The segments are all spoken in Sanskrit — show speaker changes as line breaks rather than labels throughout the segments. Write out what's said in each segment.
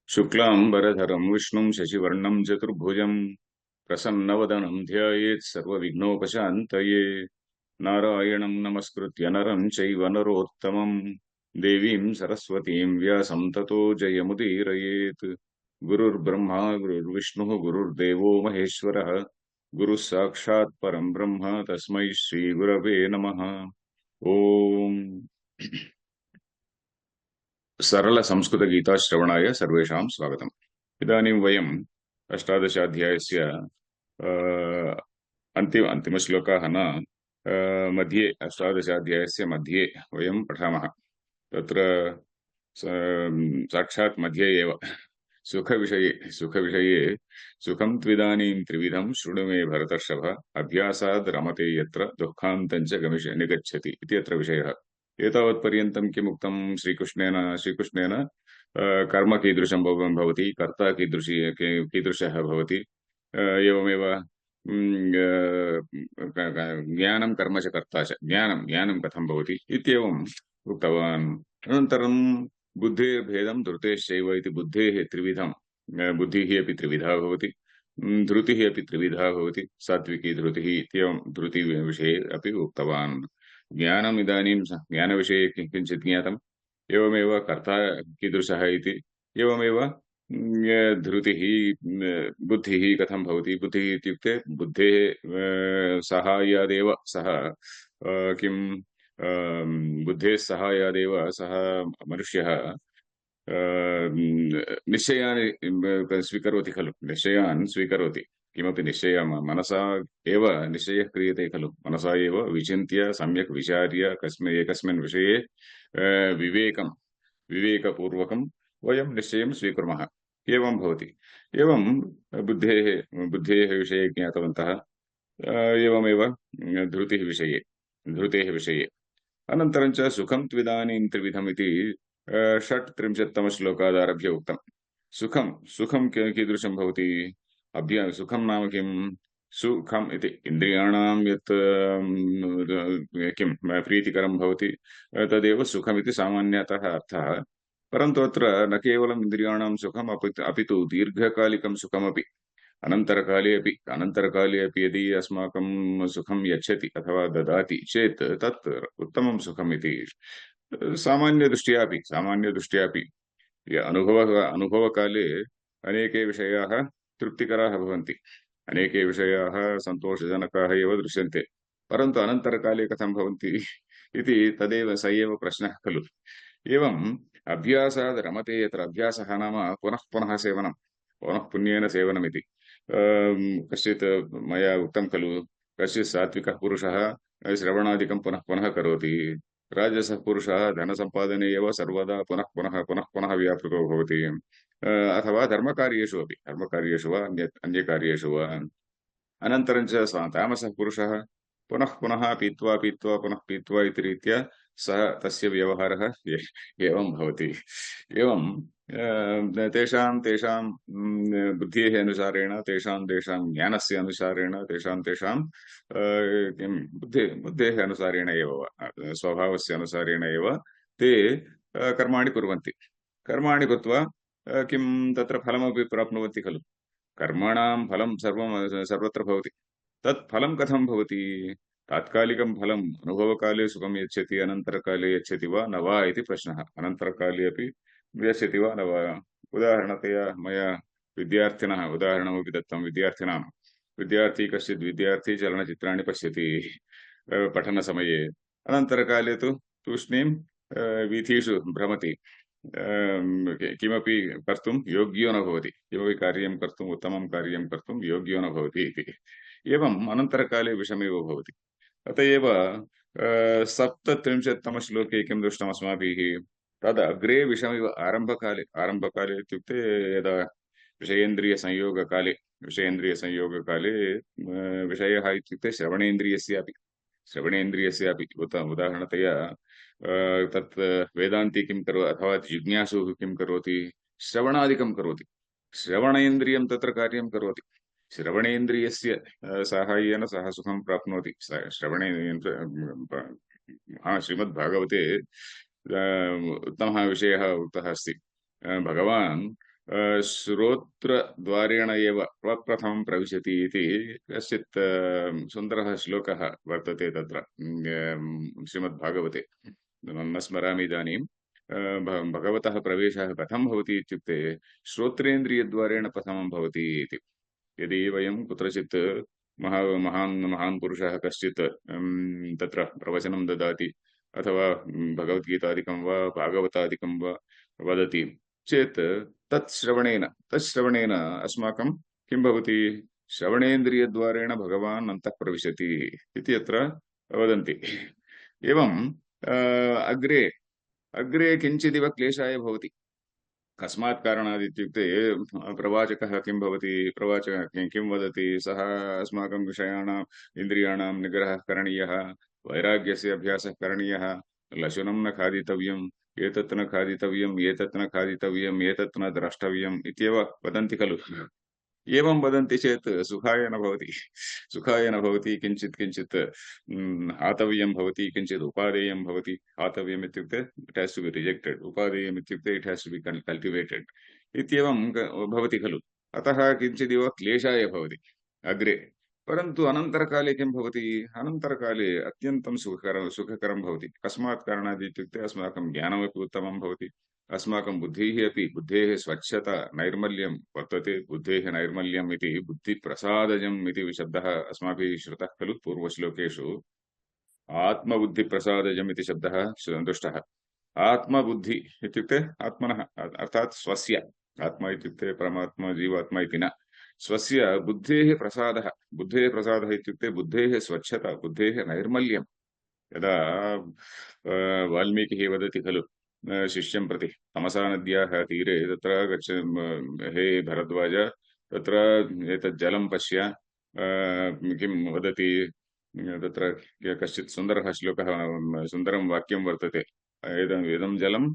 शुक्लांबरधरं विष्णुं शशिवर्णं चतुर्भुजं प्रसन्नवदनं ध्यायेत् सर्वविघ्नोपशान्तये। नारायणं नमस्कृत्य नरं चैव नरोत्तमं देवीं सरस्वतीं व्यासं ततो जयमुदीरयेत्। गुरुर्ब्रह्मा गुरुर्विष्णुः गुरुर्देवो महेश्वरः गुरुः साक्षात् परं ब्रह्म तस्मै श्रीगुरवे नमः। ओम सरल संस्कृत गीता श्रवणाय सर्वेषां स्वागतम्। इदानीं वयम् अष्टादशाध्यायस्य अन्तिमश्लोकाः न मध्ये अष्टादशाध्यायस्य मध्ये वयं पठामः। तत्र साक्षात् मध्ये एव सुखविषये सुखं त्विदानीं त्रिविधं शृणु मे भरतर्षभ अभ्यासाद् रमते यत्र दुःखान्तं च निगच्छति इति अत्र विषयः। एतावत्पर्यन्तं किम् उक्तं श्रीकृष्णेन कर्म कीदृशं भवति, कर्ता कीदृशः भवति, एवमेव ज्ञानं कर्म च कर्ता च ज्ञानं कथं भवति इत्येवम् उक्तवान्। अनन्तरं बुद्धेर्भेदं धृतेश्चैव इति बुद्धेः त्रिविधं बुद्धिः अपि त्रिविधा भवति, धृतिः अपि त्रिविधा भवति, सात्विकी धृतिः इत्येवं धृतिविषये अपि उक्तवान्। ज्ञानम् इदानीं ज्ञानविषये किञ्चित् ज्ञातम्, एवमेव कर्ता कीदृशः इति, एवमेव धृतिः बुद्धिः कथं भवति। बुद्धिः इत्युक्ते बुद्धेः सहायादेव सः किं बुद्धेः सहायादेव सः मनुष्यः निश्चयान् स्वीकरोति खलु, निश्चयान् स्वीकरोति। किमपि निश्चयं मनसा एव निश्चयः क्रियते खलु, मनसा एव विचिन्त्य सम्यक् विचार्य एकस्मिन् विषये विवेकपूर्वकं वयं निश्चयं स्वीकुर्मः। एवं भवति। एवं बुद्धेः विषये ज्ञातवन्तः। एवमेव धृतेः विषये अनन्तरं च सुखं त्विदानीं त्रिविधम् इति 36तमश्लोकादारभ्य उक्तम्। सुखं कीदृशं भवति। सुखं नाम किं। सुखम् इति इन्द्रियाणां यत् किं प्रीतिकरं भवति तदेव सुखमिति सामान्यतः अर्थः। परन्तु अत्र न केवलम् इन्द्रियाणां सुखम् अपितु दीर्घकालिकं सुखमपि अनन्तरकाले अपि यदि अस्माकं सुखं यच्छति अथवा ददाति चेत् तत् उत्तमं सुखम् इति सामान्यदृष्ट्यापि अनुभवकाले अनेके विषयाः तृप्तिकराः भवन्ति, अनेके विषयाः सन्तोषजनकाः एव दृश्यन्ते। परन्तु अनन्तरकाले कथं भवन्ति इति तदेव स एव प्रश्नः खलु। एवम् अभ्यासाद् रमते यत्र अभ्यासः नाम पुनः पुनः सेवनं, पुनः पुण्येन सेवनमिति। कश्चित् मया उक्तं खलु, कश्चित् सात्विकः पुरुषः श्रवणादिकं पुनः पुनः करोति, राजसः पुरुषः धनसम्पादने एव सर्वदा पुनः पुनः पुनः पुनः व्यापृतो भवति। अथवा धर्मकार्येषु वा अन्यकार्येषु वा। अनन्तरं च तामसः पुरुषः पुनः पुनः पीत्वा पीत्वा पुनः पीत्वा इति रीत्या सः तस्य व्यवहारः एवं भवति। एवं तेषां बुद्धेः अनुसारेण, तेषां ज्ञानस्य अनुसारेण, तेषां किं बुद्धेः अनुसारेण एव स्वभावस्य अनुसारेण एव ते कर्माणि कुर्वन्ति। कर्माणि कृत्वा किं तत्र फलमपि प्राप्नुवन्ति खलु। कर्मणां फलं सर्वत्र भवति। तत् फलं कथं भवति। तात्कालिकं फलम् अनुभवकाले सुखं यच्छति, अनन्तरकाले यच्छति वा न वा इति प्रश्नः। अनन्तरकाले अपि यच्छति वा न वा। उदाहरणतया मया विद्यार्थिनः उदाहरणमपि दत्तं। कश्चित् विद्यार्थी चलनचित्राणि पश्यति पठनसमये, अनन्तरकाले तु तूष्णीं वीथीषु भ्रमति, किमपि कर्तुं योग्यो न भवति, किमपि कार्यं कर्तुम् उत्तमं कार्यं कर्तुं योग्यो न भवति इति। एवम् अनन्तरकाले विषमेव भवति। अत एव 37तमश्लोके किं दृष्टम् अस्माभिः, तद् अग्रे विषमिव आरम्भकाले इत्युक्ते यदा विषयेन्द्रियसंयोगकाले विषयः इत्युक्ते श्रवणेन्द्रियस्यापि उदाहरणतया तत् वेदान्ती किं अथवा जिज्ञासुः किं करोति, श्रवणादिकं करोति। श्रवणेन्द्रियं तत्र कार्यं करोति। श्रवणेन्द्रियस्य साहाय्येन सः सुखं प्राप्नोति। श्रीमद्भागवते उत्तमः विषयः उक्तः अस्ति। भगवान् श्रोत्रद्वारेण एव प्रप्रथमं प्रविशति इति कश्चित् सुन्दरः श्लोकः वर्तते तत्र श्रीमद्भागवते। न स्मरामि इदानीं। भगवतः प्रवेशः कथं भवति इत्युक्ते श्रोत्रेन्द्रियद्वारेण प्रथमं भवति इति। यदि वयं कुत्रचित् महान् महान् पुरुषः कश्चित् तत्र प्रवचनं ददाति अथवा भगवद्गीतादिकं वा भागवतादिकं वा वदति चेत् तत् श्रवणेन अस्माकं किं भवति? श्रवणेन्द्रियद्वारेण भगवान् अन्तः प्रविशति इति अत्र वदन्ति। एवं अग्रे अग्रे किञ्चिदिव क्लेशाय भवति। कस्मात् कारणात् इत्युक्ते प्रवाचकः किं भवति? प्रवाचकः किं वदति? सः अस्माकं विषयाणाम् इन्द्रियाणां निग्रहः करणीयः, वैराग्यस्य अभ्यासः करणीयः, लशुनं न खादितव्यम्, एतत् न खादितव्यम्, एतत् न खादितव्यम्, एतत् न द्रष्टव्यम् इत्येव वदन्ति खलु। एवं वदन्ति चेत् सुखाय न भवति। सुखाय न भवति। किञ्चित् किञ्चित् हातव्यं भवति, किञ्चित् उपादेयं भवति। हातव्यम् इत्युक्ते इट् हेस् टु बि रिजेक्टेड्, उपादेयम् इत्युक्ते इट् हेस् टु बि कल्टिवेटेड् इत्येवं भवति खलु। अतः किञ्चिदिव क्लेशाय भवति अग्रे। परन्तु अनन्तरकाले किं भवति? अनन्तरकाले अत्यन्तं सुखकरं भवति। कस्मात् कारणात् इत्युक्ते अस्माकं ज्ञानमपि उत्तमं भवति। अस्माकं बुद्धेः स्वच्छता नैर्मल्यं वर्तते। बुद्धेः नैर्मल्यम् इति बुद्धिप्रसादजम् इति शब्दः अस्माभिः श्रुतः खलु पूर्वश्लोकेषु। आत्मबुद्धिप्रसादजम् इति शब्दः दृष्टः। आत्मबुद्धि इत्युक्ते आत्मनः अर्थात् स्वस्य। आत्मा इत्युक्ते परमात्मा जीवात्मा इति न। स्वस्य बुद्धेः प्रसादः इत्युक्ते बुद्धेः स्वच्छता, बुद्धेः नैर्मल्यम्। यदा वाल्मीकिः वदति खलु शिष्यं प्रति तमसा नद्याः तीरे तत्र गच्छ, हे भरद्वाज, तत्र एतत् जलं पश्य, किं वदति तत्र कश्चित् सुन्दरः श्लोकः, सुन्दरं वाक्यं वर्तते। इदं जलं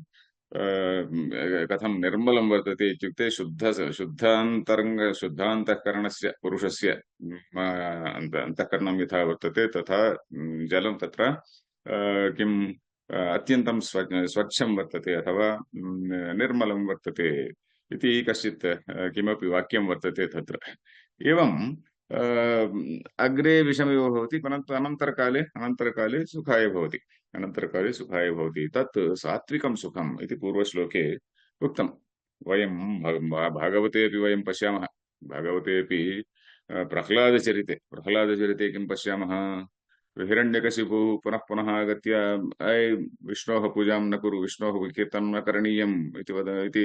कथं निर्मलं वर्तते इत्युक्ते शुद्धान्तःकरणस्य पुरुषस्य अन्तःकरणं यथा वर्तते तथा जलं तत्र किम् अत्यन्तं स्वच्छं वर्तते अथवा निर्मलं वर्तते इति कश्चित् किमपि वाक्यं वर्तते तत्र। एवं अग्रे विषमयो भवति, परन्तु अनन्तरकाले सुखाय भवति। अनन्तरकाले सुखाय भवति। तत् सात्विकं सुखम् इति पूर्वश्लोके उक्तम्। वयं भागवते अपि वयं पश्यामः। भागवतेऽपि प्रह्लादचरिते किं पश्यामः? हिरण्यकशिपुः पुनः पुनः आगत्य अय् विष्णोः पूजां न कुरु, विष्णोः कीर्तनं न करणीयम् इति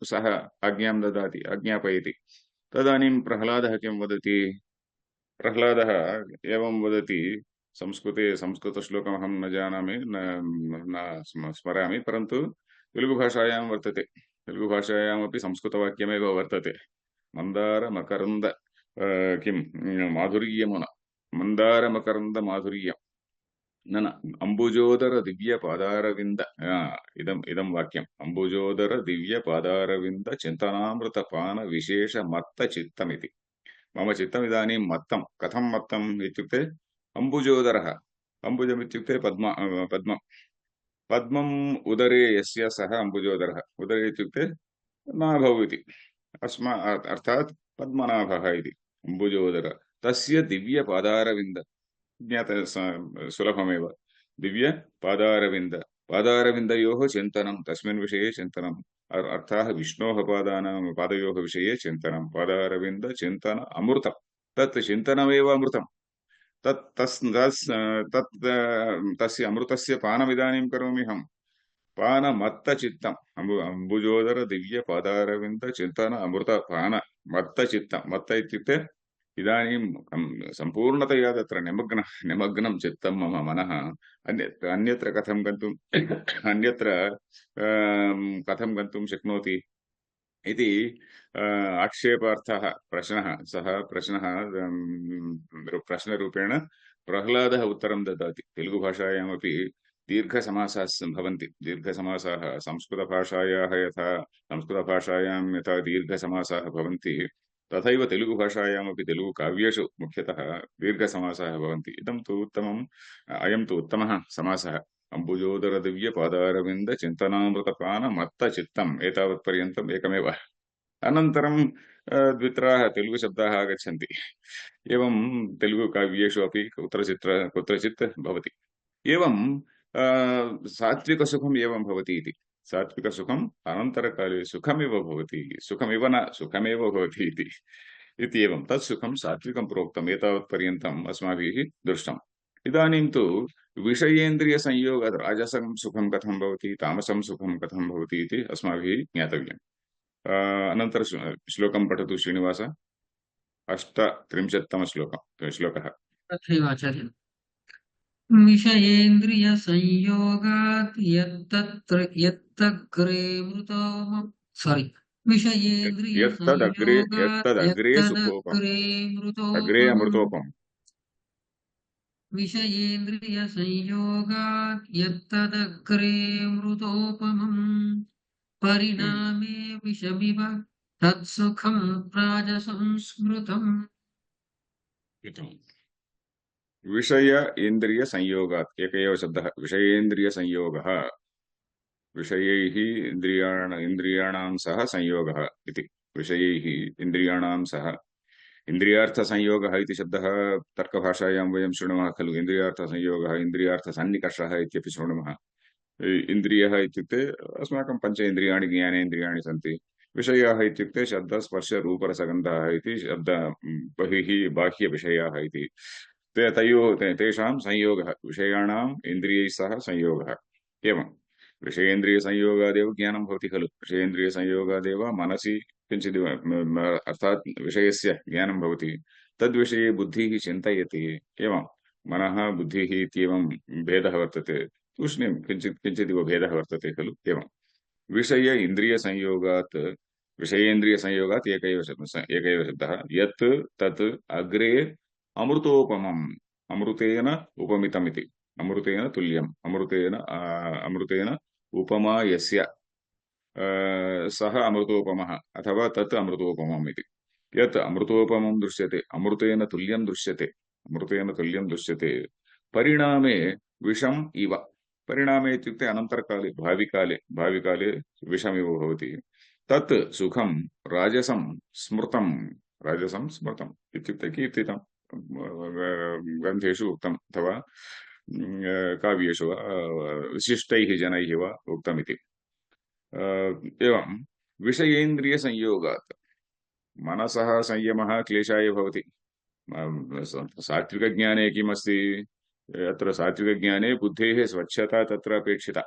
सः आज्ञां ददाति, आज्ञापयति। तदानीं प्रह्लादः किं वदति? प्रह्लादः एवं वदति। संस्कृतश्लोकमहं न जानामि, न स्मरामि, परन्तु तेलुगुभाषायां वर्तते। तेलुगुभाषायामपि संस्कृतवाक्यमेव वर्तते। मन्दारमकरन्द किं माधुर्यमुन मन्दारमकरन्दमाधुर्यं न अम्बुजोदर दिव्य पादारविन्द इदं वाक्यम्। अम्बुजोदर दिव्य पादारविन्द चिन्तनामृतपान विशेष मत्त चित्तमिति। मम चित्तम् इदानीं मत्तं। कथं मत्तम् इत्युक्ते अम्बुजोदरः। अम्बुजम् इत्युक्ते पद्मम्। पद्मम् उदरे यस्य सः अम्बुजोदरः। उदरे इत्युक्ते नाभौ इति। अर्थात् पद्मनाभः इति। अम्बुजोदर तस्य दिव्य पादारविन्द ज्ञात सुलभमेव। दिव्य पादारविन्दयोः चिन्तनं, तस्मिन् विषये चिन्तनम्। अर्थाः विष्णोः पादयोः विषये चिन्तनं। पादारविन्द चिन्तन अमृतं। तत् चिन्तनमेव अमृतं। तस्य अमृतस्य पानमिदानीं करोमि अहम्। पानमत्तचित्तम्। अम्बुजोदर दिव्य पादारविन्द चिन्तन अमृत पान मत्तचित्तं। मत्त इत्युक्ते इदानीं सम्पूर्णतया तत्र निमग्नं चित्तं मम मनः। अन्यत्र कथं गन्तुम् अन्यत्र कथं गन्तुं शक्नोति इति आक्षेपार्थः प्रश्नः। सः प्रश्नः प्रश्नरूपेण प्रह्लादः उत्तरं ददाति। तेलुगुभाषायामपि दीर्घसमासाः भवन्ति। दीर्घसमासाः संस्कृतभाषायां यथा दीर्घसमासाः भवन्ति तथैव तेलुगुभाषायामपि तेलुगुकाव्येषु मुख्यतः दीर्घसमासाः भवन्ति। अयं तु उत्तमः समासः। अम्बुजोदर दिव्य पादारविन्द चिन्तनामृतपान मत्त चित्तम्। एतावत्पर्यन्तम् एकमेव। अनन्तरं द्वित्राः तेलुगुशब्दाः आगच्छन्ति। एवं तेलुगुकाव्येषु अपि कुत्रचित् भवति। एवं सात्विकसुखम् एवं भवति इति। सात्विकसुखम् अनन्तरकाले सुखमिव भवति, सुखमिव न सुखमेव भवति इति एवं तत् सुखं सात्विकं प्रोक्तम् एतावत्पर्यन्तम् अस्माभिः दृष्टम्। इदानीं तु विषयेन्द्रियसंयोगात् राजसं सुखं कथं भवति, तामसं सुखं कथं भवति इति अस्माभिः ज्ञातव्यम्। अनन्तर श्लोकं पठतु श्रीनिवास। 38तमश्लोकः।
तथैवाचार्य विषयेन्द्रियसंयोगात् यत्तग्रे मृतो सारी विषयेन्द्रियसंयोगात्
यत्तदग्रे सुखोपम्,
यत्तदग्रे
अग्रे
मृतोपमम्
अमृतोपम्।
विषयेन्द्रियसंयोगात् यत्तदग्रे मृतोपमम्
हम्म।
परिणामे विषमिव तत्सुखं राजसंस्मृतम्।
उत्तमम्। विषय इन्द्रिय संयोगात् एक एव शब्दः विषयेन्द्रिय संयोगः। विषयैः इन्द्रियाणां सह संयोगः इति। विषयैः इन्द्रियाणां सह इन्द्रियार्थसंयोगः इति शब्दः तर्कभाषायां वयं शृणुमः खलु। इन्द्रियार्थसंयोगः इन्द्रियार्थसन्निकर्षः इत्यपि शृणुमः। इन्द्रियः इत्युक्ते अस्माकं पंच इन्द्रियाणि ज्ञानेन्द्रियाणि सन्ति। विषयाः इत्युक्ते शब्दस्पर्शरूपरसगन्धाः इति शब्द बहिः बाह्यविषयाः इति। तेषां संयोगः विषयाणाम् इन्द्रियैः सह संयोगः। एवं विषयेन्द्रियसंयोगादेव ज्ञानं भवति खलु। विषयेन्द्रियसंयोगादेव मनसि किञ्चिदिव अर्थात् विषयस्य ज्ञानं भवति। तद्विषये बुद्धिः चिन्तयति। एवं मनः बुद्धिः इत्येवं भेदः वर्तते। तूष्णीं किञ्चिदिव भेदः वर्तते खलु। एवं विषय इन्द्रियसंयोगात् विषयेन्द्रियसंयोगात् एक एव शब्दः यत् तत् अग्रे अमृतोपमम् अमृतेन उपमितमिति। अमृतेन तुल्यम् अमृतेन उपमा यस्य सः अमृतोपमः अथवा तत् अमृतोपमम् इति। यत् अमृतोपमं दृश्यते अमृतेन तुल्यं दृश्यते अमृतेन तुल्यं दृश्यते परिणामे विषम् इव। परिणामे इत्युक्ते अनन्तरकाले भाविकाले विषमिव भवति। तत् सुखं राजसं स्मृतम् इत्युक्ते कीर्तितं ग्रन्थेषु उक्तम् अथवा काव्येषु वा विशिष्टैः जनैः वा उक्तमिति। एवं विषयेन्द्रियसंयोगात् मनसः संयमः क्लेशाय भवति। सात्विकज्ञाने किमस्ति? अत्र सात्विकज्ञाने बुद्धेः स्वच्छता तत्र अपेक्षिता।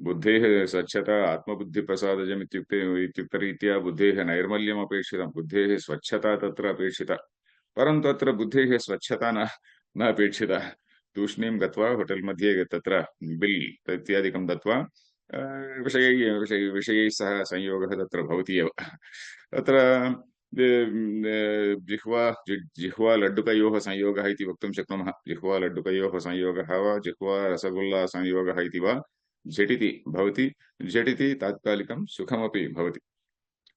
बुद्धेः स्वच्छता आत्मबुद्धिप्रसादजम् इत्युक्तरीत्या बुद्धेः नैर्मल्यम् अपेक्षितं। बुद्धेः स्वच्छता तत्र अपेक्षिता। परन्तु अत्र बुद्धेः स्वच्छता न अपेक्षिता। तूष्णीं गत्वा होटेल् मध्ये तत्र बिल् इत्यादिकं दत्वा विषयैः सह संयोगः तत्र भवति एव। तत्र जिह्वा लड्डुकयोः संयोगः इति वक्तुं शक्नुमः। जिह्वा लड्डुकयोः संयोगः वा जिह्वा रसगुल्ला संयोगः इति वा झटिति भवति। झटिति तात्कालिकं सुखमपि भवति।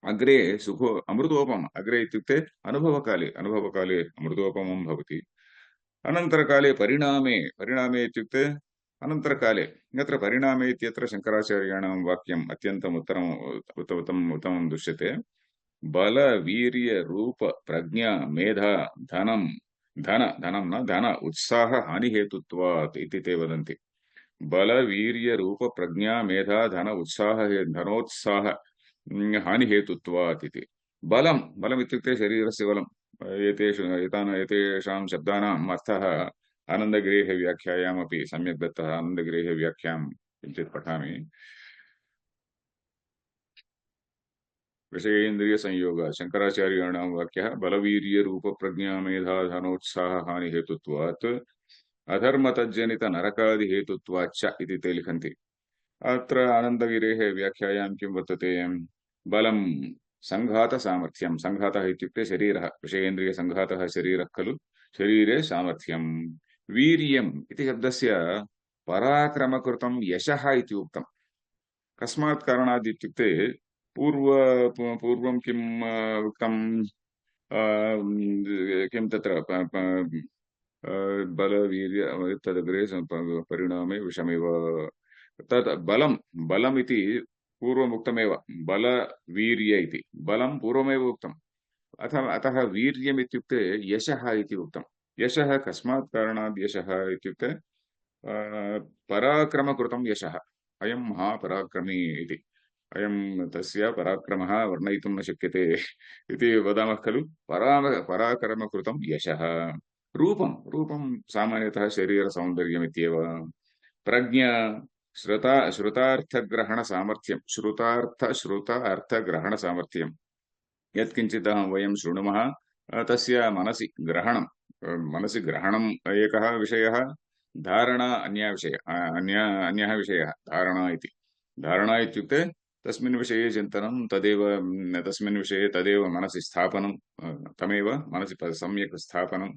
अग्रे सुखो अमृतोपम अग्रे इत्युक्ते अनुभवकाले अमृतोपमं भवति। अनन्तरकाले परिणामे इत्युक्ते अनन्तरकाले। यत्र परिणामे इत्यत्र शङ्कराचार्याणां वाक्यम् अत्यन्तम् उत्तमं दृश्यते। बल वीर्य रूप प्रज्ञा मेधा धनं न धन उत्साह हानि हेतुत्वात् इति ते वदन्ति। बल वीर्य रूप प्रज्ञा मेधा धन उत्साह धनोत्साह हानि हेतुत्वात् इति। बलम् इत्युक्ते शरीरस्य बलम्। एतेषां शब्दानाम् अर्थः आनन्दगिरेः व्याख्यायामपि सम्यक् दत्तः। आनन्दगिरेः व्याख्यां किञ्चित् पठामि। विषयेन्द्रिय संयोग शंकराचार्याणां वाक्यः बलवीर्य रूप प्रज्ञा मेधा धनोत्साह हानि हेतुत्वात् अधर्म तज्जनित नरकादि हेतुत्वाच्च इति ते लिखन्ति। अत्र आनन्दगिरेः व्याख्यायां किं वर्तते? बलं संघात सामर्थ्यं। संघातः इत्युक्ते शरीरः। विषयेन्द्रिय संघातः शरीरः खलु। शरीरे सामर्थ्यं। वीर्यम् इति शब्दस्य पराक्रमकृतं यशः इति उक्तम्। कस्मात् कारणात् इत्युक्ते पूर्वं किम् उक्तं? किं तत्र बलवीर्य तदग्रे परिणामे विषमेव। तत् बलमिति पूर्वमुक्तमेव बलवीर्य इति बलं पूर्वमेव उक्तम् अतः वीर्यम् इत्युक्ते यशः इति उक्तम् यशः कस्मात् कारणात् यशः इत्युक्ते पराक्रमकृतं यशः अयं महापराक्रमी इति अयं तस्य पराक्रमः वर्णयितुं न शक्यते इति वदामः खलु पराक्रमकृतं यशः रूपं रूपं सामान्यतः शरीरसौन्दर्यमित्येव प्रज्ञा श्रुतार्थग्रहणसामर्थ्यं श्रुत अर्थग्रहणसामर्थ्यं यत्किञ्चित् वयं शृणुमः तस्य मनसि ग्रहणम् एकः विषयः धारणा अन्यः विषयः धारणा इत्युक्ते तस्मिन् विषये चिन्तनं तदेव तस्मिन् विषये तदेव मनसि स्थापनं तमेव मनसि सम्यक् स्थापनम्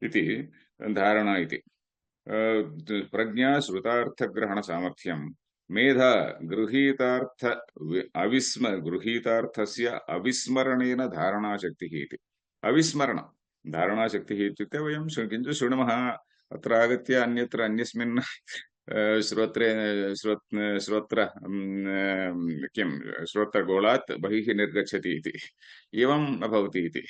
इति धारणा इति प्रज्ञा श्रुतार्थग्रहणसामर्थ्यं मेधा गृहीतार्थस्य अविस्मरणेन धारणाशक्तिः इति अविस्मरण धारणाशक्तिः इत्युक्ते वयं किञ्चित् शृणुमः अत्र आगत्य अन्यत्र अन्यस्मिन् श्रोत्र किं श्रोत्रगोलात् बहिः निर्गच्छति इति एवं न भवति इति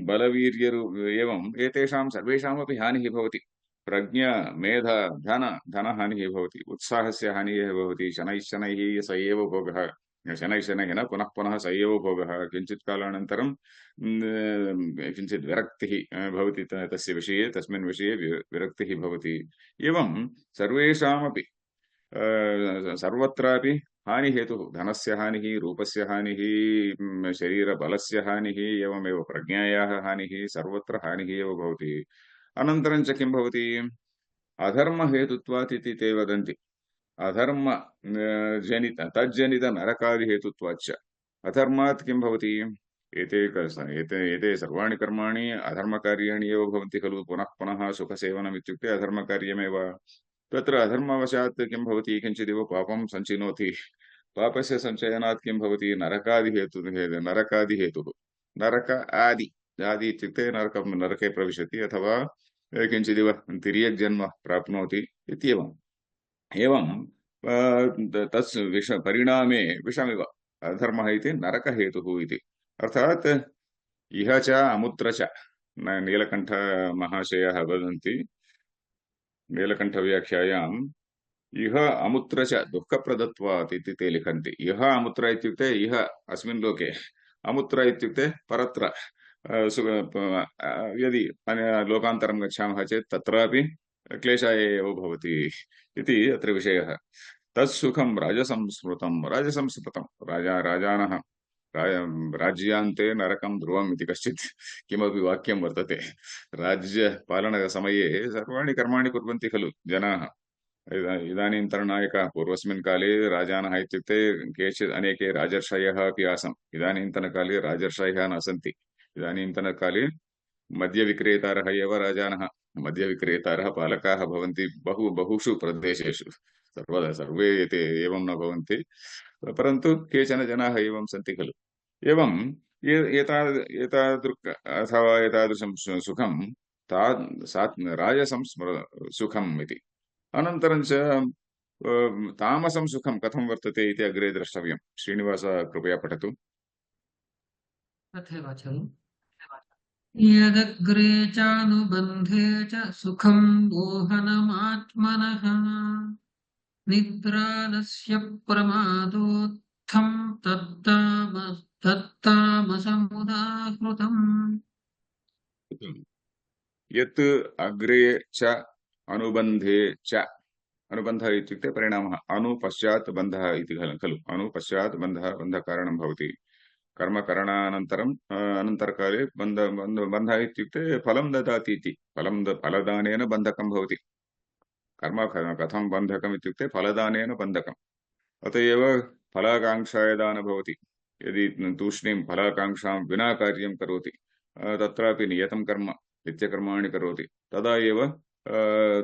बलवीर्यरु एवं एतेषां सर्वेषामपि हानिः भवति प्रज्ञा मेधा धनहानिः भवति उत्साहस्य हानिः भवति शनैः स एव भोगः शनैः न पुनः पुनः स एव भोगः किञ्चित् कालानन्तरं किञ्चित् विरक्तिः भवति तस्य विषये तस्मिन् विषये विरक्तिः भवति एवं सर्वेषामपि सर्वत्रापि हानिहेतुः धनस्य हानिः रूपस्य हानिः शरीरबलस्य हानिः एवमेव प्रज्ञायाः हानिः सर्वत्र हानिः एव भवति अनन्तरं च किं भवति अधर्महेतुत्वात् इति ते वदन्ति अधर्म तज्जनित नरकादिहेतुत्वाच्च अधर्मात् किं भवति एते सर्वाणि कर्माणि अधर्मकार्याणि एव भवन्ति खलु पुनः पुनः सुखसेवनम् इत्युक्ते अधर्मकार्यमेव तत्र अधर्मवशात् किं भवति किञ्चिदिव पापं सञ्चिनोति पापस्य सञ्चयनात् किं भवति नरकादिहेतुः नरक आदि इत्युक्ते नरके प्रविशति अथवा किञ्चिदिव तिर्यक् जन्म प्राप्नोति इत्येवम् एवं तस् परिणामे विषमिव अधर्मः इति नरकहेतुः इति अर्थात् इह च अमुत्र च नीलकण्ठमहाशयः वदन्ति नीलकण्ठव्याख्यायाम् इह अमुत्र च दुःखप्रदत्वात् इति ते लिखन्ति इह अमुत्र इत्युक्ते इह अस्मिन् लोके अमुत्र इत्युक्ते परत्र यदि लोकान्तरं गच्छामः चेत् तत्रापि क्लेशाय एव भवति इति अत्र विषयः तत्सुखं राजसंस्मृतं राजानः राज्यान्ते नरकं ध्रुवम् इति कश्चित् किमपि वाक्यं वर्तते राज्यपालनसमये सर्वाणि कर्माणि कुर्वन्ति खलु जनाः इदानीन्तननायकाः पूर्वस्मिन् काले राजानः इत्युक्ते केचित् अनेके राजर्षयः अपि आसन् इदानीन्तनकाले राजर्षयः न सन्ति इदानीन्तनकाले मद्यविक्रेतारः एव राजानः मद्यविक्रेतारः पालकाः भवन्ति बहुषु प्रदेशेषु सर्वे एते एवं न भवन्ति परन्तु केचन जनाः एवं सन्ति खलु एवं एतादृक् अथवा एतादृशं सुखं सुखम् इति अनन्तरं च तामसं सुखं कथं वर्तते इति अग्रे द्रष्टव्यं श्रीनिवास कृपया पठतु
तथैव चलु यदग्रे चानुबन्धे च सुखं मोहनमात्मनः निद्रालस्य प्रमादोत्थं तत्तामसमुदाहृतम्
यत् अग्रे च अनुबन्धे च अनुबन्धः इत्युक्ते परिणामः अनुपश्चात् बन्धः इति खलु अनुपश्चात् बन्धकारणं भवति कर्मकरणानन्तरम् अनन्तरकाले बन्धः इत्युक्ते फलं ददाति इति फलदानेन बन्धकं भवति कर्म कथं बन्धकम् इत्युक्ते फलदानेन बन्धकम् अत एव फलाकाङ्क्षा यदा न भवति यदि तूष्णीं फलाकाङ्क्षां विना कार्यं करोति तत्रापि नियतं कर्म नित्यकर्माणि करोति तदा एव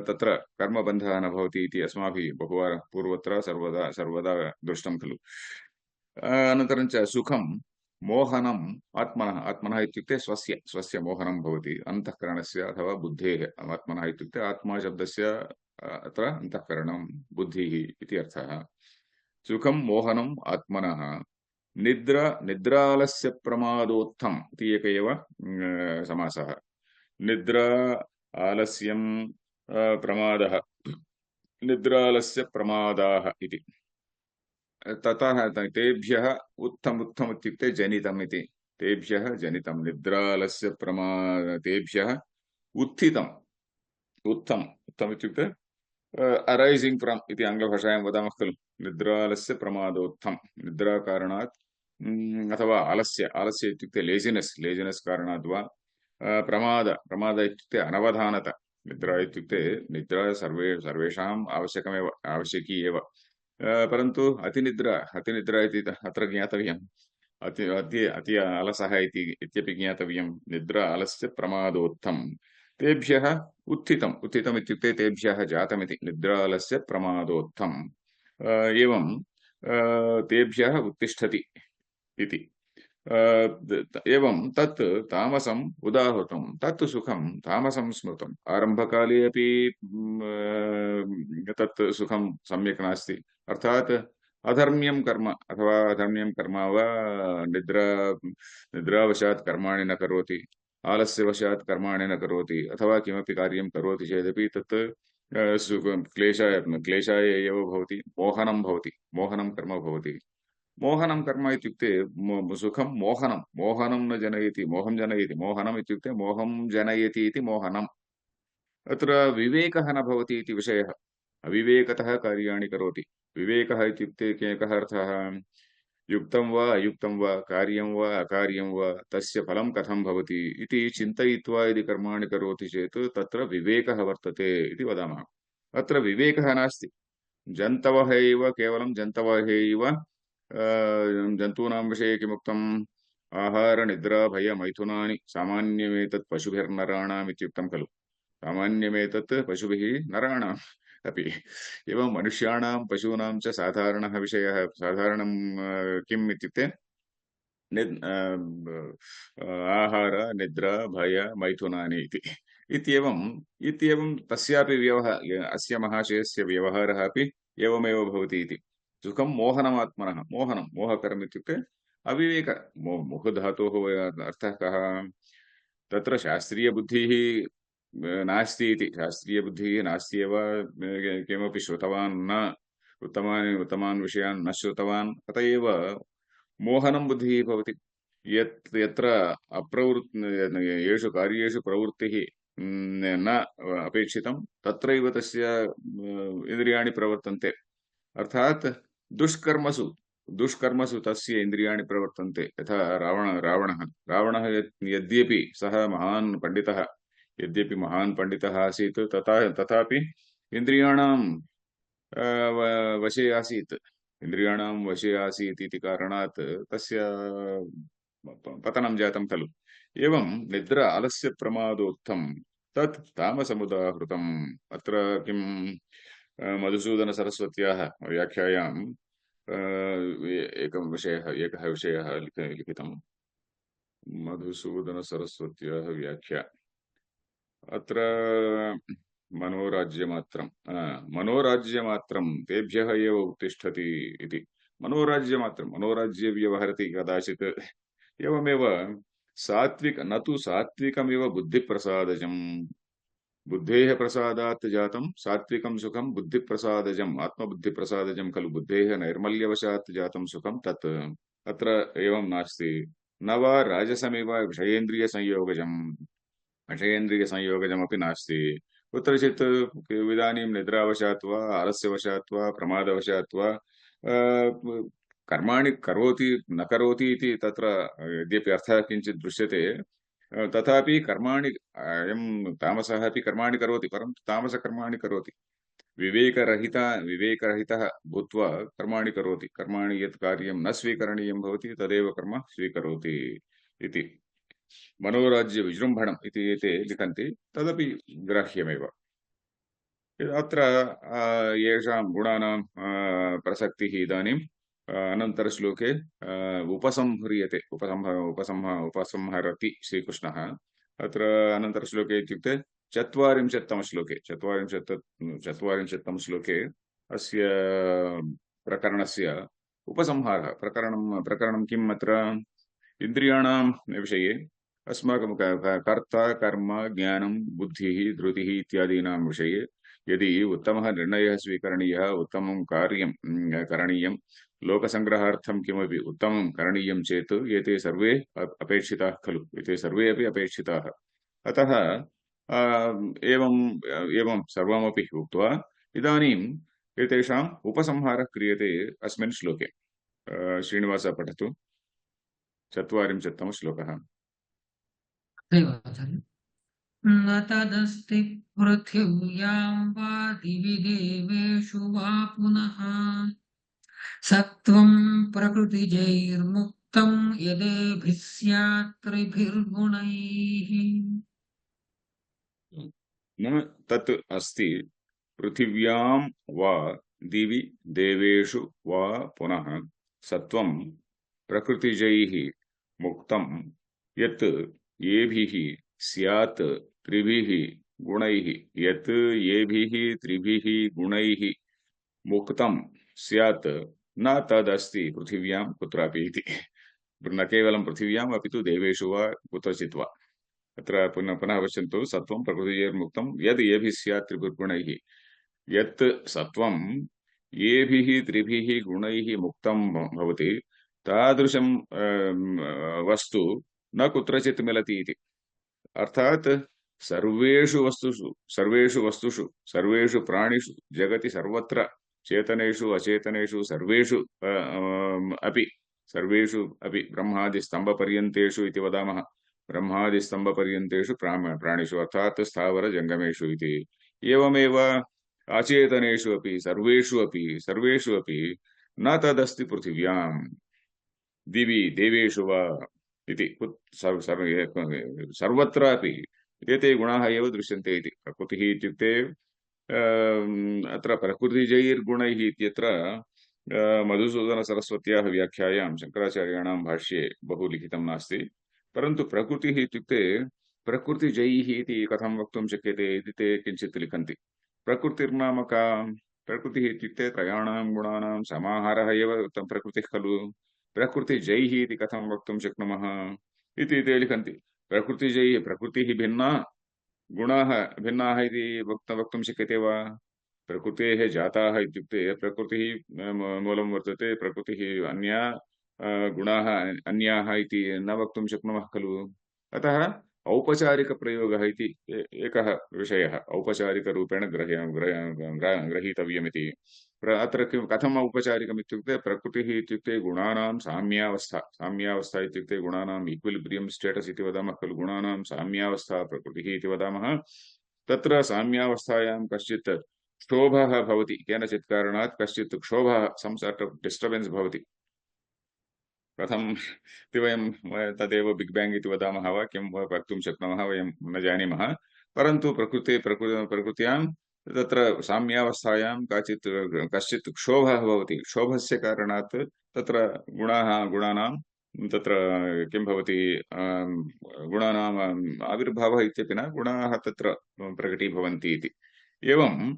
तत्र कर्मबन्धः न भवति इति अस्माभिः बहुवारं पूर्वत्र सर्वदा दृष्टं खलु अनन्तरं च सुखं मोहनम् आत्मनः इत्युक्ते स्वस्य मोहनं भवति अन्तःकरणस्य अथवा बुद्धेः आत्मनः इत्युक्ते आत्मा शब्दस्य अत्र अन्तःकरणं बुद्धिः इति अर्थः सुखं मोहनम् आत्मनः निद्रालस्य प्रमादोत्थम् इति एक एव समासः। निद्रा आलस्यं प्रमादः, निद्रालस्य प्रमादाः इति। ततः तेभ्यः उत्थम् इत्युक्ते जनितम् इति। तेभ्यः जनितं निद्रालस्य तेभ्यः उत्थितम्। उत्थम् इत्युक्ते अरैसिंग फ्रॉम इति आङ्ग्लभाषायां वदामः खलु। निद्रालस्य प्रमादोत्थं, निद्राकारणात् अथवा आलस्य इत्युक्ते लेजिनेस् कारणात् वा प्रमाद इत्युक्ते अनवधानता। निद्रा इत्युक्ते निद्रा सर्वेषाम् आवश्यकी एव। परन्तु अतिनिद्रा इति अत्र ज्ञातव्यम्। अति अलसः इत्यपि ज्ञातव्यं। निद्रा आलस्य प्रमादोत्थं तेभ्यः उत्थितम् इत्युक्ते तेभ्यः जातमिति। निद्रालस्य प्रमादोत्थम् एवं तेभ्यः उत्तिष्ठति इति। एवं तत् तामसम् उदाहृतं, तत् सुखं तामसं स्मृतम्। आरम्भकाले अपि तत् सुखं सम्यक् नास्ति। अर्थात् अधर्म्यं कर्म अथवा अधर्म्यं कर्म वा निद्रावशात् कर्माणि न करोति, आलस्यवशात् कर्माणि न करोति, अथवा किमपि कार्यं करोति चेदपि तत् क्लेशाय एव भवति, मोहनं कर्म भवति। मोहनं कर्म इत्युक्ते सुखं मोहनं न जनयति, मोहं जनयति। मोहनम् इत्युक्ते मोहं जनयति इति मोहनम्। अत्र विवेकः न भवति इति विषयः। अविवेकतः कार्याणि करोति। विवेकः इत्युक्ते एकः अर्थः, युक्तं वा अयुक्तं वा, कार्यं वा अकार्यं वा, तस्य फलं कथं भवति इति चिन्तयित्वा यदि कर्माणि करोति चेत् तत्र विवेकः वर्तते इति वदामः। अत्र विवेकः नास्ति। जन्तवः एव, केवलं जन्तवः एव जन्तूनां विषये किमुक्तम्? आहार निद्रा भय मैथुनानि सामान्यमेतत् पशुभिर्नराणाम् इत्युक्तं खलु। सामान्यमेतत् पशुभिः नराणाम् अपि। एवं मनुष्याणां पशूनां च साधारणः विषयः, साधारणं किम् इत्युक्ते आहार निद्रा भय मैथुनानि इति। इत्येवं तस्यापि अस्य महाशयस्य व्यवहारः अपि एवमेव भवति इति। सुखं मोहनमात्मनः, मोहकरम् इत्युक्ते अविवेक। मोहधातोः अर्थः कः? तत्र शास्त्रीयबुद्धिः नास्ति इति। शास्त्रीयबुद्धिः नास्ति एव, किमपि श्रुतवान् न, उत्तमान् विषयान् न श्रुतवान्, अत एव मोहनं बुद्धिः भवति। यत्र येषु कार्येषु प्रवृत्तिः न अपेक्षितं तत्रैव तस्य इन्द्रियाणि प्रवर्तन्ते। अर्थात् दुष्कर्मसु तस्य इन्द्रियाणि प्रवर्तन्ते। यथा रावणः यद्यपि सः महान् पण्डितः आसीत्, तथापि इन्द्रियाणां वशे आसीत्। इन्द्रियाणां वशे आसीत् इति कारणात् तस्य पतनं जातं खलु। एवं निद्रा आलस्य प्रमादोत्थं तत् तामसमुदाहृतम्। अत्र किं मधुसूदनसरस्वत्याः व्याख्यायां एकः विषयः लिखितम्। मधुसूदनसरस्वत्याः व्याख्या अत्र मनोराज्यमात्रं तेभ्यः एव उत्तिष्ठति इति। मनोराज्य व्यवहरति कदाचित्। एवमेव न तु सात्विकमेव बुद्धिप्रसादजम्। बुद्धेः प्रसादात् जातं सात्विकं सुखं बुद्धिप्रसादजम्, आत्मबुद्धिप्रसादजं खलु। बुद्धेः नैर्मल्यवशात् जातं सुखं तत् अत्र एवं नास्ति। न वा राजसमेव विषयेन्द्रियसंयोगजमपि नास्ति। कुत्रचित् इदानीं निद्रावशात् वा आलस्यवशात् वा प्रमादवशात् वा कर्माणि करोति न करोति इति तत्र यद्यपि अर्थः किञ्चित् दृश्यते, तथापि कर्माणि अयं तामसः अपि कर्माणि करोति, परन्तु तामसकर्माणि करोति। विवेकरहितः भूत्वा कर्माणि करोति। कर्माणि यत् कार्यं न स्वीकरणीयं भवति तदेव कर्म स्वीकरोति इति। मनोराज्य विजृम्भणम् इति एते लिखन्ति, तदपि ग्राह्यमेव। अत्र येषां गुणानां प्रसक्तिः इदानीम् अनन्तरश्लोके उपसंहरति श्रीकृष्णः। अत्र अनन्तरश्लोके इत्युक्ते 40तमश्लोके 40तम श्लोके अस्य प्रकरणस्य उपसंहारः प्रकरणं किम् अत्र इन्द्रियाणां विषये अस्माकं कर्ता कर्म ज्ञानं बुद्धिः धृतिः इत्यादीनां विषये यदि उत्तमः निर्णयः स्वीकरणीयः उत्तमं कार्यं करणीयं लोकसङ्ग्रहार्थं किमपि उत्तमं करणीयं चेत् एते सर्वे अपेक्षिताः खलु एते सर्वे अपि अपेक्षिताः अतः एवं एवं सर्वमपि उक्त्वा इदानीम् एतेषाम् उपसंहारः क्रियते अस्मिन् श्लोके श्रीनिवासः पठतु 40तमः श्लोकः
न तदस्ति पृथिव्यां वा दिवि देवेषु वा पुनः सत्त्वं प्रकृतिजैर्मुक्तं यदेभिः स्यात् त्रिभिर्गुणैः
न तत् अस्ति पृथिव्यां वा दिवि देवेषु वा पुनः सत्वं प्रकृतिजैः मुक्तं यत् येभिः स्यात् त्रिभिः गुणैः यत् येभिः त्रिभिः गुणैः मुक्तं स्यात् न तदस्ति पृथिव्यां कुत्रापि इति न केवलं पृथिव्याम् अपि तु देवेषु वा कुत्रचित् वा अत्र पुनः पुनः पश्यन्तु सत्वं प्रकृतिजैर्मुक्तं यद् येभिः स्यात् त्रिभिर्गुणैः यत् सत्वं येभिः त्रिभिः गुणैः मुक्तं भवति तादृशं वस्तु न कुत्रचित् मिलति इति अर्थात् सर्वेषु वस्तुषु सर्वेषु प्राणिषु जगति सर्वत्र चेतनेषु अचेतनेषु सर्वेषु अपि ब्रह्मादिस्तम्भपर्यन्तेषु इति वदामः ब्रह्मादिस्तम्भपर्यन्तेषु प्राणिषु अर्थात् स्थावरजङ्गमेषु इति एवमेव अचेतनेषु अपि सर्वेषु अपि न तदस्ति पृथिव्यां दिवि देवेषु वा इति सर्वत्रापि एते गुणाः एव दृश्यन्ते इति प्रकृतिः इत्युक्ते अत्र प्रकृतिजैर्गुणैः इत्यत्र मधुसूदनसरस्वत्याः व्याख्यायां शङ्कराचार्याणां भाष्ये बहु लिखितं नास्ति परन्तु प्रकृतिः इत्युक्ते प्रकृतिजैः इति कथं वक्तुं शक्यते इति ते किञ्चित् लिखन्ति प्रकृतिर्नाम का प्रकृतिः इत्युक्ते त्रयाणां गुणानां समाहारः एव प्रकृतिः खलु प्रकृतिजैः इति कथं वक्तुं शक्नुमः इति ते लिखन्ति प्रकृतिजैः प्रकृतिः भिन्ना गुणाः भिन्नाः इति वक्तुं शक्यते वा प्रकृतेः जाताः इत्युक्ते प्रकृतिः मूलं वर्तते प्रकृतिः अन्या गुणाः अन्याः इति न वक्तुं शक्नुमः खलु अतः औपचारिकप्रयोगः इति एकः विषयः औपचारिकरूपेण ग्रहीतव्यमिति अत्र कथम् औपचारिकम् इत्युक्ते प्रकृतिः इत्युक्ते गुणानां साम्यावस्था इत्युक्ते गुणानाम् इक्विलिब्रियम् स्टेटस् इति वदामः खलु गुणानां साम्यावस्था प्रकृतिः इति वदामः तत्र साम्यावस्थायां कश्चित् क्षोभः भवति केनचित् कारणात् कश्चित् क्षोभः सम् सार्ट् आफ् डिस्टर्बेन्स् भवति कथं वयं तदेव बिग् बैंग् इति वदामः वा किं वक्तुं शक्नुमः वयं न जानीमः परन्तु प्रकृत्यां तत्र साम्यावस्थायां कश्चित् क्षोभः भवति क्षोभस्य कारणात् तत्र गुणानां तत्र किं भवति गुणानाम् आविर्भावः इत्यपि न गुणाः तत्र प्रकटीभवन्ति इति एवं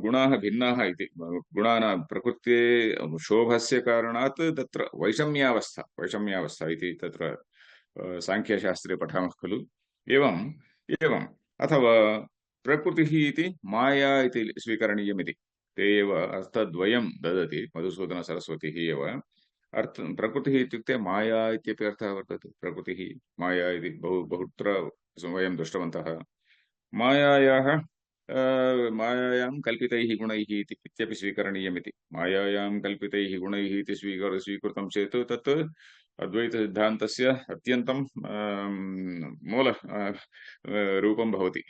गुणाः भिन्नाः इति गुणानां प्रकृते क्षोभस्य कारणात् तत्र वैषम्यावस्था इति तत्र सांख्यशास्त्रे पठामः खलु एवम् अथवा प्रकृतिः इति माया इति स्वीकरणीयमिति ते एव अर्थद्वयं ददति मधुसूदनसरस्वतीः एव प्रकृतिः इत्युक्ते माया इत्यपि अर्थः वर्तते प्रकृतिः माया इति बहुत्र वयं दृष्टवन्तः मायायां कल्पितैः गुणैः इत्यपि स्वीकरणीयमिति मायायां कल्पितैः गुणैः इति स्वीकृतं चेत् तत् अद्वैतसिद्धान्तस्य अत्यन्तं मूल रूपं भवति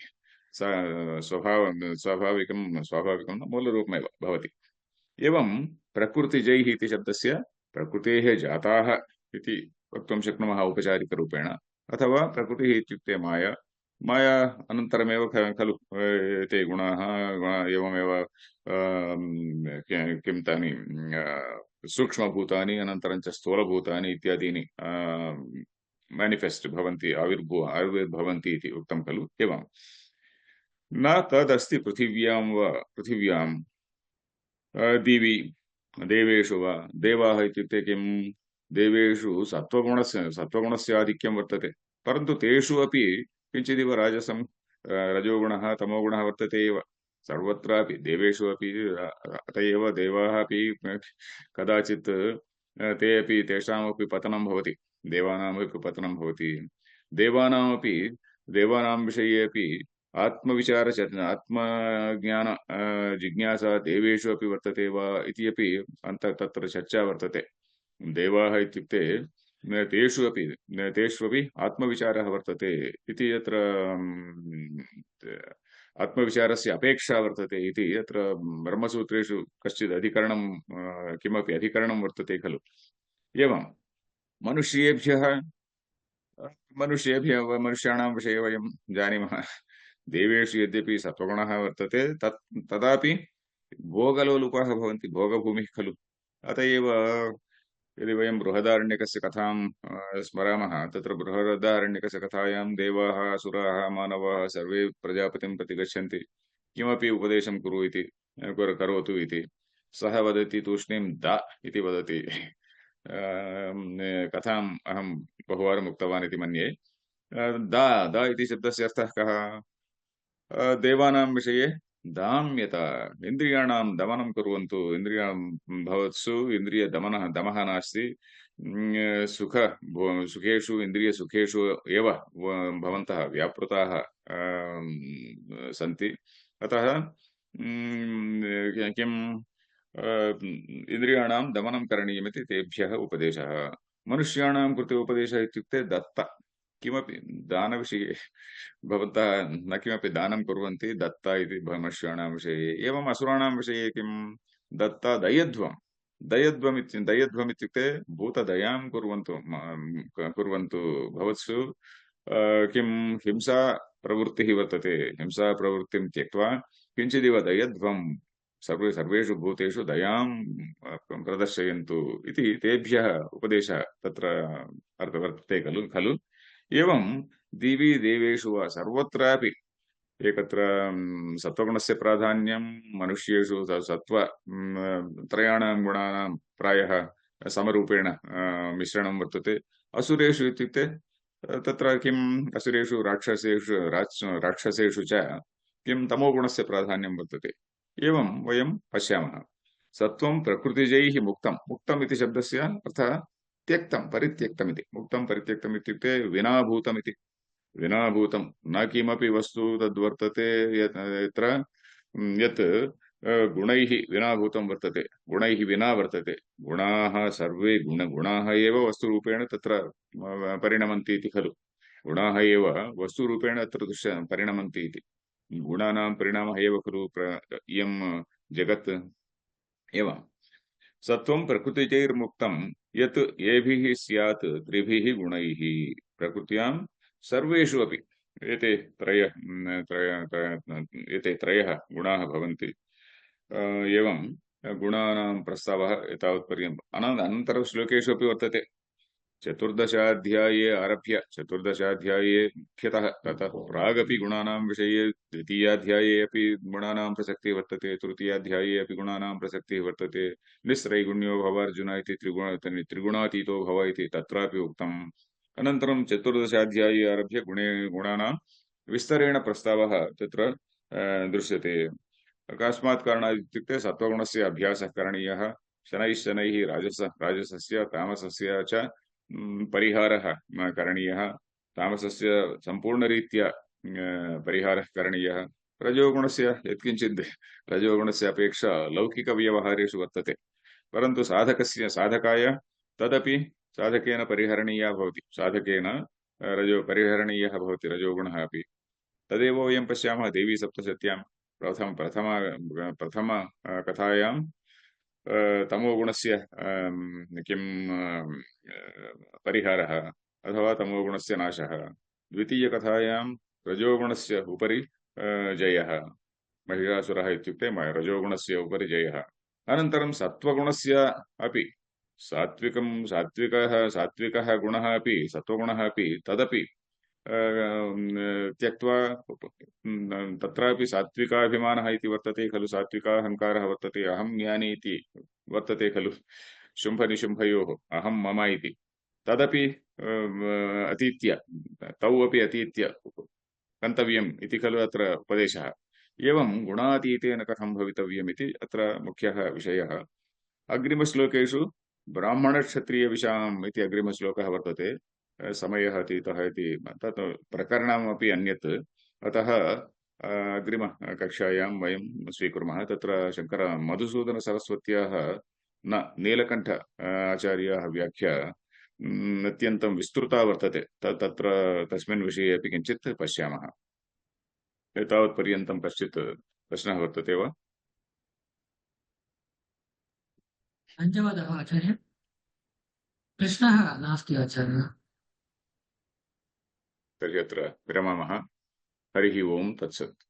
स्वाभाविकं न मूलरूपमेव भवति एवं प्रकृतिजैः इति शब्दस्य प्रकृतेः जाताः इति वक्तुं शक्नुमः औपचारिकरूपेण अथवा प्रकृतिः इत्युक्ते माया अनन्तरमेव खलु ते गुणाः एवमेव किं तानि सूक्ष्मभूतानि अनन्तरं च स्थूलभूतानि इत्यादीनि मैनिफेस्ट् भवन्ति आविर्भवन्ति इति उक्तं खलु एवं न तदस्ति पृथिव्यां दिवि देवेषु वा देवाः इत्युक्ते किं देवेषु सत्त्वगुणस्य आधिक्यं वर्तते परन्तु तेषु अपि किञ्चिदिव राजसं रजोगुणः तमोगुणः वर्तते एव सर्वत्रापि देवेषु अपि अत एव देवाः अपि कदाचित् ते अपि तेषामपि पतनं भवति देवानामपि पतनं भवति देवानामपि देवानां विषये अपि आत्मज्ञान जिज्ञासा देवेषु अपि वर्तते वा इति अपि तत्र चर्चा वर्तते देवाः इत्युक्ते तेष्वपि आत्मविचारः वर्तते इति यत्र आत्मविचारस्य अपेक्षा वर्तते इति यत्र ब्रह्मसूत्रेषु कश्चित् अधिकरणं किमपि अधिकरणं वर्तते खलु एवं मनुष्येभ्यः मनुष्याणां विषये वयं जानीमः देवेषु यद्यपि सत्त्वगुणः वर्तते तदापि भोगलोलुपाः भवन्ति भोगभूमिः खलु अत एव यदि वयं बृहदारण्यकस्य कथां स्मरामः तत्र बृहदारण्यकस्य कथायां देवाः असुराः मानवाः सर्वे प्रजापतिं प्रति गच्छन्ति किमपि उपदेशं कुरु इति करोतु इति सः वदति तूष्णीं द इति वदति कथाम् अहं बहुवारम् उक्तवान् इति मन्ये द इति शब्दस्य अर्थः कः देवानां विषये दाम्यता इन्द्रियाणां दमनं कुर्वन्तु इन्द्रियां भवत्सु दमः नास्ति सुखेषु इन्द्रियसुखेषु एव भवन्तः व्यापृताः सन्ति अतः किम् इन्द्रियाणां दमनं करणीयमिति तेभ्यः उपदेशः मनुष्याणां कृते उपदेशः इत्युक्ते दत्त किमपि दानविषये भवन्तः न किमपि दानं कुर्वन्ति दत्ता इति मनुष्याणां विषये एवम् असुराणां विषये किं दत्ता दयध्वम् इत्युक्ते भूतदयां कुर्वन्तु भवत्सु किं हिंसा प्रवृत्तिः वर्तते हिंसा प्रवृत्तिं त्यक्त्वा किञ्चिदिव दयध्वं सर्वेषु भूतेषु दयां प्रदर्शयन्तु इति तेभ्यः उपदेशः तत्र वर्तते खलु एवं दिवि देवेषु वा सर्वत्रापि एकत्र सत्त्वगुणस्य प्राधान्यं मनुष्येषु त्रयाणां गुणानां प्रायः समरूपेण मिश्रणं वर्तते असुरेषु इत्युक्ते तत्र किम् असुरेषु राक्षसेषु च किं तमोगुणस्य प्राधान्यं वर्तते एवं वयं पश्यामः सत्त्वं प्रकृतिजैः मुक्तम् इति शब्दस्य अर्थः परित्यक्तम् इति मुक्तं परित्यक्तम् इत्युक्ते विनाभूतम् इति विनाभूतं न किमपि वस्तु तद्वर्तते यत्र यत् गुणैः विनाभूतं वर्तते गुणैः विना वर्तते गुणाः सर्वे गुणाः एव वस्तुरूपेण तत्र परिणमन्ति इति खलु गुणाः एव वस्तुरूपेण अत्र परिणमन्ति इति गुणानां परिणामः एव खलु इयं जगत् एवं सत्वं प्रकृतिजैर्मुक्तं यत् येभिः स्यात् त्रिभिः गुणैः प्रकृत्यां सर्वेषु अपि एते त्रयः गुणाः भवन्ति एवं गुणानां प्रस्तावः एतावत्पर्यन्तम् अनन्तरश्लोकेषु अपि वर्तते चतुर्दशाध्याये आरभ्य चतुर्दशाध्याये मुख्यतः ततः प्रागपि गुणानां विषये द्वितीयाध्याये अपि गुणानां प्रसक्तिः वर्तते तृतीयाध्याये अपि गुणानां प्रसक्तिः वर्तते निस्त्रैगुण्यो भव अर्जुन इति त्रिगुणातीतो भव इति तत्रापि उक्तम् अनन्तरं चतुर्दशाध्याये आरभ्य गुणानां विस्तरेण प्रस्तावः तत्र दृश्यते कस्मात् कारणात् इत्युक्ते सत्त्वगुणस्य अभ्यासः करणीयः शनैः राजसस्य तामसस्य च परिहारः करणीयः तामसस्य सम्पूर्णरीत्या परिहारः करणीयः रजोगुणस्य यत्किञ्चित् रजोगुणस्य अपेक्षा लौकिकव्यवहारेषु वर्तते परन्तु साधकाय तदपि साधकेन परिहरणीया भवति साधकेन परिहरणीयः भवति रजोगुणः अपि तदेव वयं पश्यामः देवी सप्तशत्यां प्रथम कथायां तमोगुणस्य किं परिहारः अथवा तमोगुणस्य नाशः द्वितीयकथायां रजोगुणस्य उपरि जयः महिषासुरः इत्युक्ते रजोगुणस्य उपरि जयः अनन्तरं सत्त्वगुणस्य अपि सात्विकः गुणः अपि सत्त्वगुणः अपि तदपि त्यक्त्वा तत्रापि सात्विकाभिमानः इति वर्तते खलु, सात्विकाहङ्कारः वर्तते, अहं ज्ञानी इति वर्तते खलु, शुम्भनिशुम्भयोः अहं मम इति, तदपि अतीत्य, तौ अपि अतीत्य गन्तव्यम् इति खलु अत्र उपदेशः। एवं गुणातीतेन कथं भवितव्यम् इति अत्र मुख्यः विषयः। अग्रिमश्लोकेषु ब्राह्मणक्षत्रियविषाम् इति अग्रिमश्लोकः वर्तते। समयः अतीतः इति तत् प्रकरणमपि अन्यत्, अतः अग्रिमकक्षायां वयं स्वीकुर्मः। तत्र शङ्कर मधुसूदनसरस्वत्याः न नीलकण्ठ आचार्याः व्याख्या अत्यन्तं विस्तृता वर्तते। तत्र तस्मिन् विषये अपि किञ्चित् पश्यामः। एतावत्पर्यन्तं कश्चित् प्रश्नः वर्तते वा?
धन्यवादः आचार्य। प्रश्नः नास्ति आचार्य।
तर्हि अत्र विरमामः। हरिः ओम् तत्सत्।